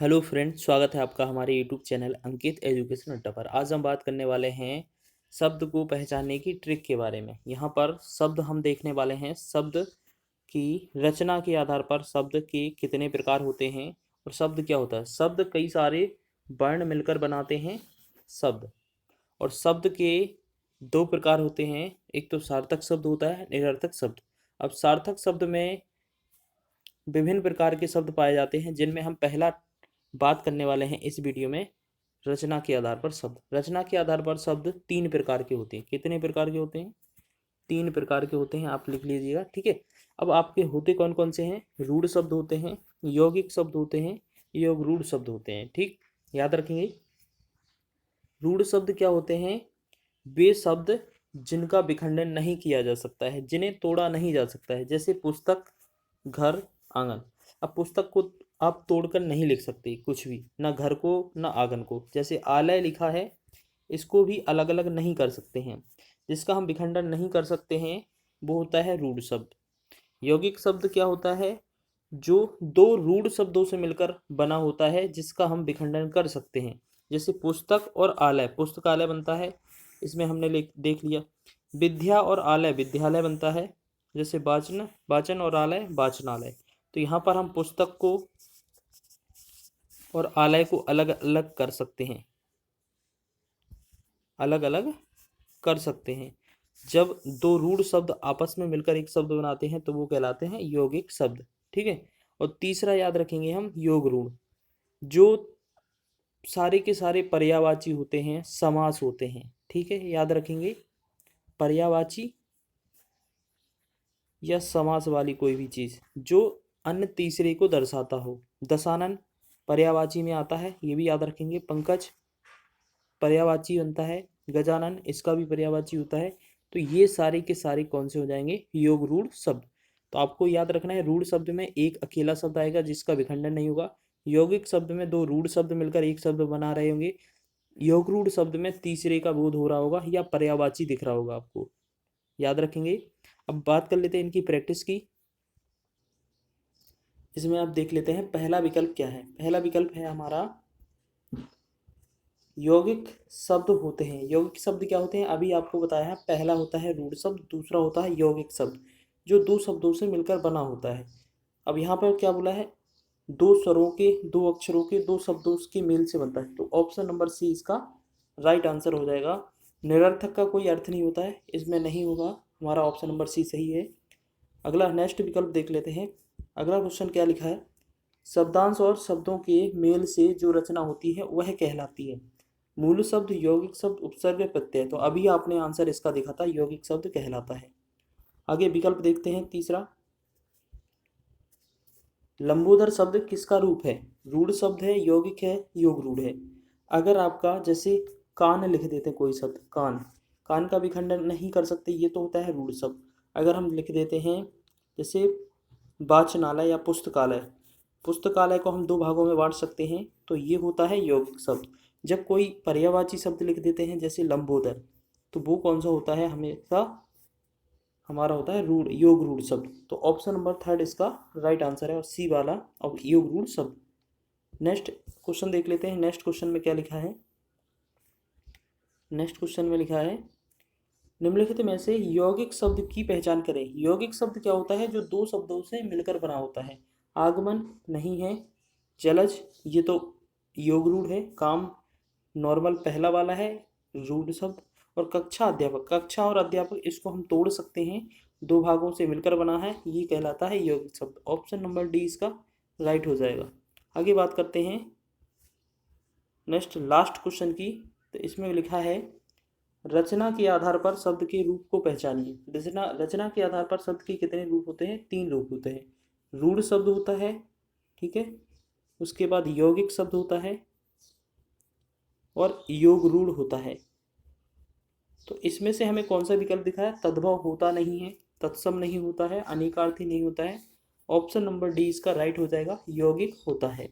Hello friend, स्वागत है आपका हमारे यूट्यूब चैनल अंकित एजुकेशन अड्डा पर। आज हम बात करने वाले हैं शब्द को पहचानने की ट्रिक के बारे में। यहाँ पर शब्द हम देखने वाले हैं, शब्द की रचना के आधार पर शब्द के कितने प्रकार होते हैं और शब्द क्या होता है। शब्द कई सारे वर्ण मिलकर बनाते हैं शब्द, और शब्द के दो प्रकार होते हैं। एक तो सार्थक शब्द होता है, निरर्थक शब्द। अब सार्थक शब्द में विभिन्न प्रकार के शब्द पाए जाते हैं, जिनमें हम पहला बात करने वाले हैं इस वीडियो में रचना के आधार पर शब्द। रचना के आधार पर शब्द तीन प्रकार के होते हैं। कितने प्रकार के होते हैं? तीन प्रकार के होते हैं, आप लिख लीजिएगा, ठीक है। अब आपके होते कौन कौन से हैं? रूढ़ शब्द होते हैं, यौगिक शब्द होते हैं, योग रूढ़ शब्द होते हैं, ठीक। याद रखेंगे। रूढ़ शब्द क्या होते हैं? वे शब्द जिनका विखंडन नहीं किया जा सकता है, जिन्हें तोड़ा नहीं जा सकता है। जैसे पुस्तक, घर, आंगन। अब पुस्तक को आप तोड़कर नहीं लिख सकते कुछ भी, ना घर को ना आंगन को। जैसे आलय लिखा है, इसको भी अलग अलग नहीं कर सकते हैं। जिसका हम विखंडन नहीं कर सकते हैं वो होता है रूढ़ शब्द। यौगिक शब्द क्या होता है? जो दो रूढ़ शब्दों से मिलकर बना होता है, जिसका हम विखंडन कर सकते हैं। जैसे पुस्तक और आलय, पुस्तकालय बनता है, इसमें हमने देख लिया। विद्या और आलय, विद्यालय बनता है। जैसे वाचन, वाचन और आलय, वाचनालय। तो यहाँ पर हम पुस्तक को और आलय को अलग अलग कर सकते हैं, अलग अलग कर सकते हैं। जब दो रूढ़ शब्द आपस में मिलकर एक शब्द बनाते हैं तो वो कहलाते हैं यौगिक शब्द, ठीक है। और तीसरा याद रखेंगे हम, योग रूढ़। जो सारे के सारे पर्यायवाची होते हैं, समास होते हैं, ठीक है। याद रखेंगे, पर्यायवाची या समास वाली कोई भी चीज़ जो अन्य तीसरे को दर्शाता हो। दशानन पर्यायवाची में आता है, ये भी याद रखेंगे। पंकज पर्यायवाची बनता है। गजानन, इसका भी पर्यायवाची होता है। तो ये सारे के सारे कौन से हो जाएंगे? योग रूढ़ शब्द। तो आपको याद रखना है, रूढ़ शब्द में एक अकेला शब्द आएगा जिसका विखंडन नहीं होगा। यौगिक शब्द में दो रूढ़ शब्द मिलकर एक शब्द बना रहे होंगे। योग रूढ़ शब्द में तीसरे का बोध हो रहा होगा या पर्यायवाची दिख रहा होगा आपको। याद रखेंगे। अब बात कर लेते हैं इनकी प्रैक्टिस की। इसमें आप देख लेते हैं पहला विकल्प क्या है। पहला विकल्प है हमारा, यौगिक शब्द होते हैं। यौगिक शब्द क्या होते हैं? अभी आपको बताया है। पहला होता है रूढ़ शब्द, दूसरा होता है यौगिक शब्द, जो दो शब्दों से मिलकर बना होता है। अब यहाँ पर क्या बोला है? दो स्वरों के, दो अक्षरों के, दो शब्दों के मेल से बनता है। तो ऑप्शन नंबर सी इसका राइट आंसर हो जाएगा। निरर्थक का कोई अर्थ नहीं होता है, इसमें नहीं होगा। हमारा ऑप्शन नंबर सी सही है। अगला नेक्स्ट विकल्प देख लेते हैं। अगला क्वेश्चन क्या लिखा है? शब्दांश और शब्दों के मेल से जो रचना होती है वह कहलाती है। मूल शब्द, यौगिक शब्द, उपसर्ग, प्रत्यय। तो अभी आपने आंसर इसका देखा था, यौगिक शब्द कहलाता है। आगे विकल्प देखते हैं तीसरा। लंबोदर शब्द किसका रूप है? रूढ़ शब्द है, यौगिक है, योग रूढ़ है। अगर आपका जैसे कान लिख देते हैं, कोई शब्द कान, कान का विखंडन नहीं कर सकते, ये तो होता है रूढ़ शब्द। अगर हम लिख देते हैं जैसे वाचनालय या पुस्तकालय, पुस्तकालय को हम दो भागों में बांट सकते हैं, तो ये होता है यौगिक शब्द। जब कोई पर्यायवाची शब्द लिख देते हैं जैसे लंबोदर, तो वो कौन सा होता है? हमेशा हमारा होता है रूढ़, योग रूढ़ शब्द। तो ऑप्शन नंबर थर्ड इसका राइट आंसर है, और सी वाला अब योग रूढ़ शब्द। नेक्स्ट क्वेश्चन देख लेते हैं। नेक्स्ट क्वेश्चन में क्या लिखा है? नेक्स्ट क्वेश्चन में लिखा है, निम्नलिखित में से यौगिक शब्द की पहचान करें। यौगिक शब्द क्या होता है? जो दो शब्दों से मिलकर बना होता है। आगमन नहीं है। जलज, ये तो योग रूढ़ है। काम नॉर्मल पहला वाला है, रूढ़ शब्द। और कक्षा, अध्यापक, कक्षा और अध्यापक इसको हम तोड़ सकते हैं, दो भागों से मिलकर बना है, ये कहलाता है यौगिक शब्द। ऑप्शन नंबर डी इसका राइट हो जाएगा। आगे बात करते हैं नेक्स्ट लास्ट क्वेश्चन की। तो इसमें लिखा है, रचना के आधार पर शब्द के रूप को पहचानिए। रचना के आधार पर शब्द के कितने रूप होते हैं? तीन रूप होते हैं। रूढ़ शब्द होता है, ठीक है, उसके बाद यौगिक शब्द होता है, और योग रूढ़ होता है। तो इसमें से हमें कौन सा विकल्प दिखा है? तद्भव होता नहीं है, तत्सम नहीं होता है, अनेकार्थी नहीं होता है। ऑप्शन नंबर डी इसका राइट हो जाएगा, यौगिक होता है।